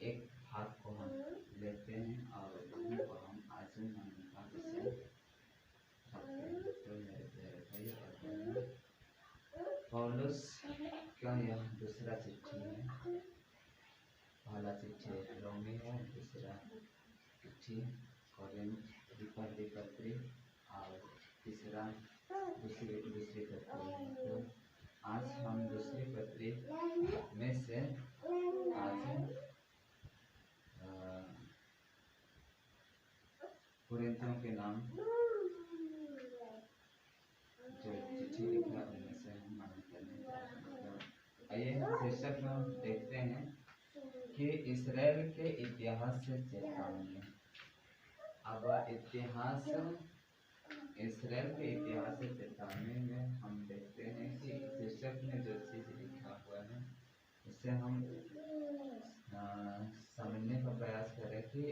एक भाग को हम लेते हैं और वहीं को हम आज हम उनका विषय रखते हैं। तो मेरे प्यारे भाई और बहनों, पौलुस का यह दूसरा चिट्ठी है। पहला चिट्ठी रोमी है, दूसरा चिट्ठी कोरिन्थ पहली पत्री और तीसरा दूसरी पत्री है। तो आज हम दूसरी पत्री में से आज कोरिन्थियों के नाम जो चिट्ठी लिखा उनमें से हम मालूम करने जा रहे हैं। तो आइए शीर्षक में हम देखते हैं कि इस्राएल के इतिहास से चेतावनी। अब इतिहास इस्राएल के इतिहास से चेतावनी में हम देखते हैं कि शीर्षक में जो चीज लिखा हुआ है उससे हम समझने का प्रयास करें कि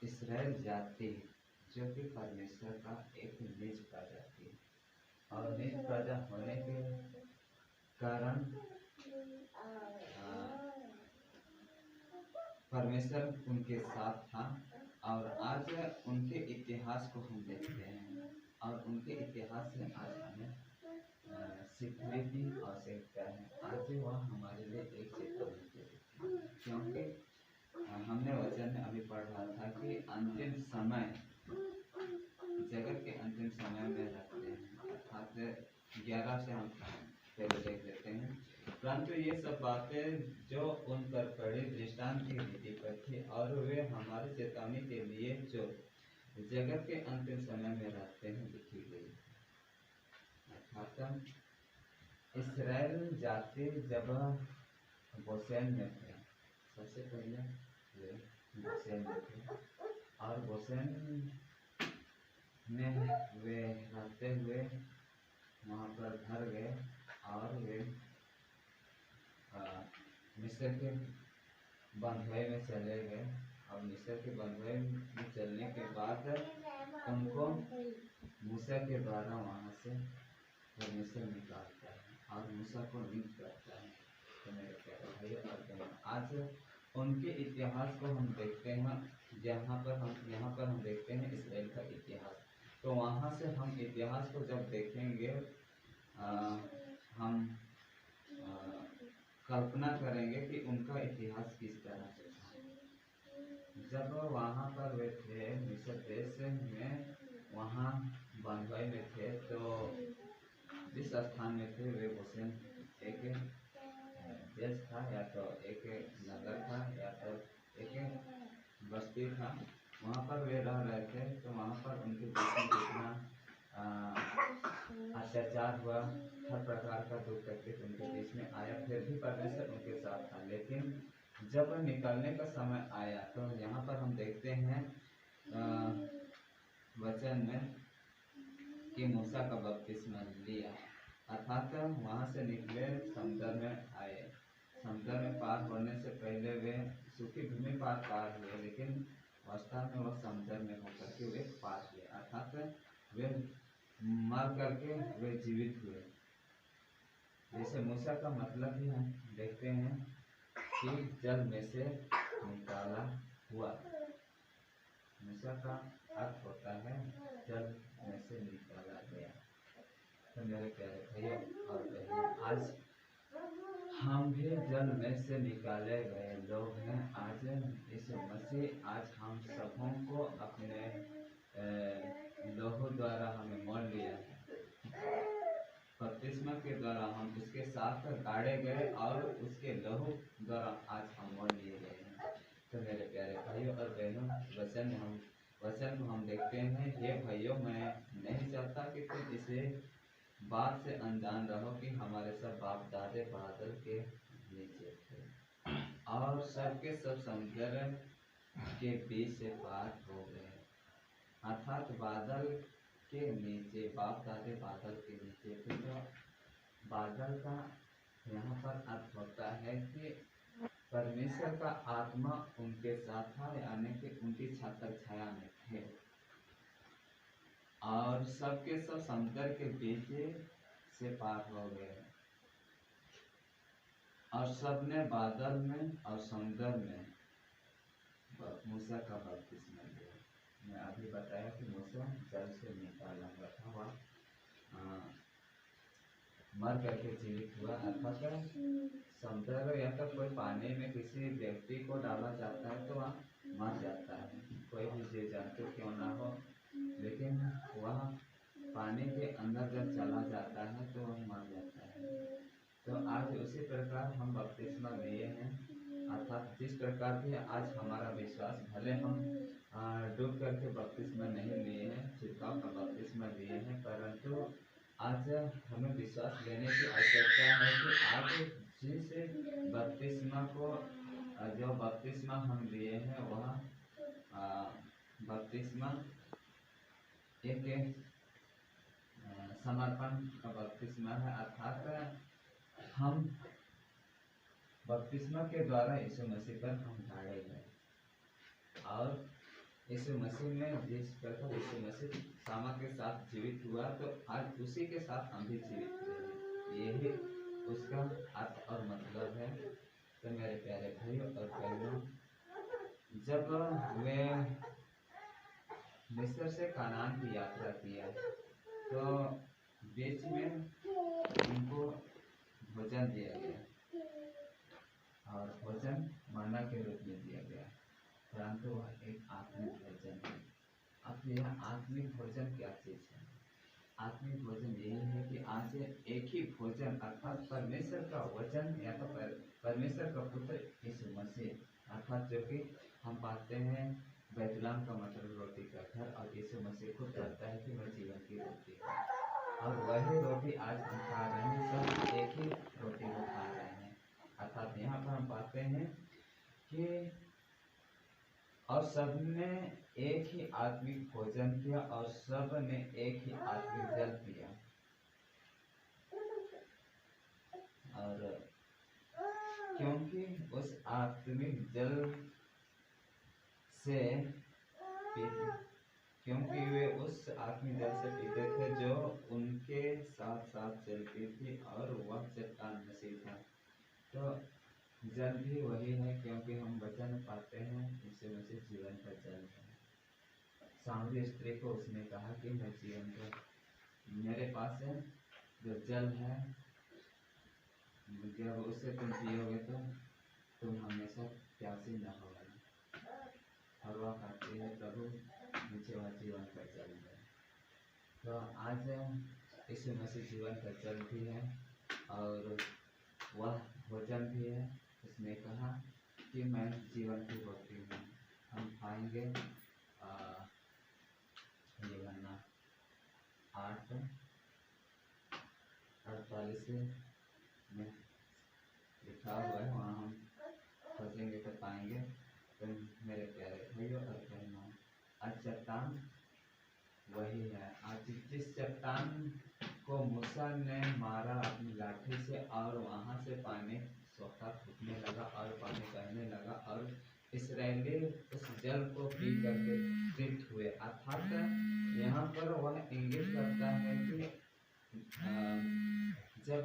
इस्राएल जाति जो कि परमेश्वर का एक निज प्रजाति है और निज प्रजा होने के कारण परमेश्वर उनके साथ था। और आज उनके इतिहास को हम देखते हैं और उनके इतिहास से आज हमें सीखने की आवश्यकता है। आज वह हमारे लिए एक चेतावनी देती है, क्योंकि हमने वचन में अभी पढ़ रहा था कि अंतिम समय, जगत के अंतिम समय में रहते हैं। अर्थात 11 से हम पहले देख लेते हैं। परंतु ये सब बातें जो उन पर पड़ी दृष्टांत की रीति पर थी और वे हमारी चेतावनी के लिए जो जगत के अंतिम समय में रहते हैं लिखी गई। अर्थात इस्राएल जाति जब गोसेन में थे, सबसे पहले वे गोसेन में थे और गोसेन में वे रहते हुए वहाँ पर घर गए और वे मिस्र के बंधुआई में चले गए। और मिस्र के बंधुआई में चलने के बाद उनको मूसा के द्वारा वहाँ से परमेश्वर निकालता है और मूसा को नियुक्त करता है। तो मेरे प्यारे भाई और बहनों, आज उनके इतिहास को हम देखते हैं। यहाँ पर हम देखते हैं इस्राएल का इतिहास। तो वहाँ से हम इतिहास को जब देखेंगे हम कल्पना करेंगे कि उनका इतिहास किस तरह से था। जब वहाँ पर वे थे मिस्र देश में, वहाँ बंधुआई में थे, तो जिस स्थान में थे वे गोसेन एक देश था या तो एक नगर था या तो एक बस्ती था। वहाँ पर वे रह रहे थे। तो वहाँ पर उनके बीच में कितना अत्याचार हुआ, हर प्रकार का दुख तकलीफ उनके बीच में आया, फिर भी परमेश्वर उनके साथ था। लेकिन जब निकलने का समय आया तो यहाँ पर हम देखते हैं वचन में कि मूसा का बपतिस्मा लिया। अर्थात वहाँ से निकले, समुद्र में आए। समुद्र में पार होने से पहले वे सूखी भूमि पार हुए, लेकिन वास्तव में वह समुद्र में होकर के वे पार हुए। अर्थात वे मर करके वे जीवित हुए। जैसे मूसा का मतलब भी हम देखते हैं कि जल में से निकाला हुआ। मूसा का अर्थ होता है जल में से निकाला गया। तो मेरे प्यारे भाइयों और बहनों, आज हम भी जल में से निकाले गए लोग हैं। आज इस मसीह आज हम सबों को अपने लहू द्वारा हमें मोल लिया है। बपतिस्मा के द्वारा हम उसके साथ गाड़े गए और उसके लहू द्वारा आज हम मोल लिए गए हैं। तो मेरे प्यारे भाइयों और बहनों, वचन को हम देखते हैं। हे भाइयों, मैं नहीं चाहता कि तुम इसे बात से अनजान रहो कि हमारे सब बाप दादे बादल के नीचे थे और सबके सब समुद्र के बीच से पार हो गए। अर्थात बादल के नीचे, बाप दादे बादल के नीचे थे। तो बादल का यहाँ पर अर्थ होता है कि परमेश्वर का आत्मा उनके साथ था, यानी कि उनकी छत्र छाया में थे और सबके सब समुद्र के बीच से पार हो गए। और सबने बादल में और समुद्र में मूसा का बपतिस्मा लिया। मैं अभी बताया कि मूसा जल से निकाला हुआ मर करके जीवित हुआ, अर्थात समुद्र या तो कोई पानी में किसी व्यक्ति को डाला जाता है तो वह मर जाता है, कोई भी जीव जंतु क्यों ना हो, लेकिन वह पानी के अंदर जब चला जाता है तो वह मर जाता है। तो आज उसी प्रकार हम बपतिस्मा लिए हैं, अर्थात जिस प्रकार भी आज हमारा विश्वास, भले हम डूब करके बपतिस्मा नहीं लिए हैं, छिड़काव का बपतिस्मा लिए हैं, परंतु आज हमें विश्वास लेने की आवश्यकता है कि आज जिस बपतिस्मा को जो बपतिस्मा हम लिए हैं वह बपतिस्मा एक समर्पण का बपतिस्मा है, अर्थात हम बपतिस्मा के द्वारा यीशु मसीह पर हम ढाले गए और यीशु मसीह में जिस प्रकार यीशु मसीह सामा के साथ जीवित हुआ तो आज उसी के साथ हम भी जीवित हुए, यही उसका अर्थ और मतलब है। तो मेरे प्यारे भाइयों और बहनों, जब वे मिस्र से कनान की यात्रा किया तो बीच में उनको भोजन दिया गया और भोजन मन्ना के रूप में दिया गया, परंतु वह एक आत्मिक भोजन है। अब यह आत्मिक भोजन क्या चीज़ है? आत्मिक भोजन यही है कि आज एक ही भोजन अर्थात परमेश्वर का वचन या तो परमेश्वर का पुत्र यीशु मसीह, अर्थात जो कि हम पाते हैं बैतुलहम का मतलब रोटी का घर, और यीशु मसीह खुद कहता है कि मैं जीवन की रोटी हूँ, और वही रोटी आज हम खा रहे हैं, सब एक ही रोटी को खा रहे हैं। अर्थात यहाँ पर हम पाते हैं कि और सब ने एक ही आत्मिक भोजन किया और सब ने एक ही आत्मिक जल पिया, और क्योंकि उस आत्मिक जल से क्योंकि वे उस आत्मिक जल से पीते थे जो उनके साथ साथ चलती थी और वह चट्टान मसीह था। तो जल भी वही है, क्योंकि हम वचन पाते हैं यीशु मसीह जीवन का जल है। सामरी स्त्री को उसने कहा कि मैं जीवन का, मेरे पास है जो जल है, जब उससे तुम पियोगे तो तुम हमेशा प्यासी न होगे। और वह कहती है प्रभु मुझे वह जीवन का जल है। तो आज यीशु मसीह जीवन का जल भी है और वह भोजन भी है। उसने कहा कि मैं जीवन की रोटी हूँ। हम पाएंगे यूहन्ना 8:48 में लिखा हुआ है, वहाँ हम खोजेंगे तो पाएंगे। तो मेरे प्यारे भाइयों और बहनों, आज चट्टान वही है। आज जिस चट्टान को मूसा ने मारा अपनी लाठी से और वहाँ से पानी सोखा फूटने लगा और पानी बहने लगा और इस्राएली उस जल को पी करके तृप्त हुए, अर्थात यहाँ पर वह इंगित करता है कि जब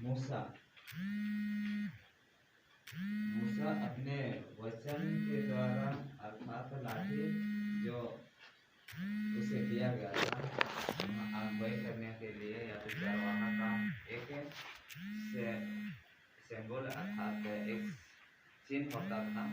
मूसा अपने वचन के द्वारा, अर्थात लाठी जो उसे दिया गया था अगुवाई करने के लिए या तो चरवाहा का एक सिंबल अर्थात एक चिन्ह होता था,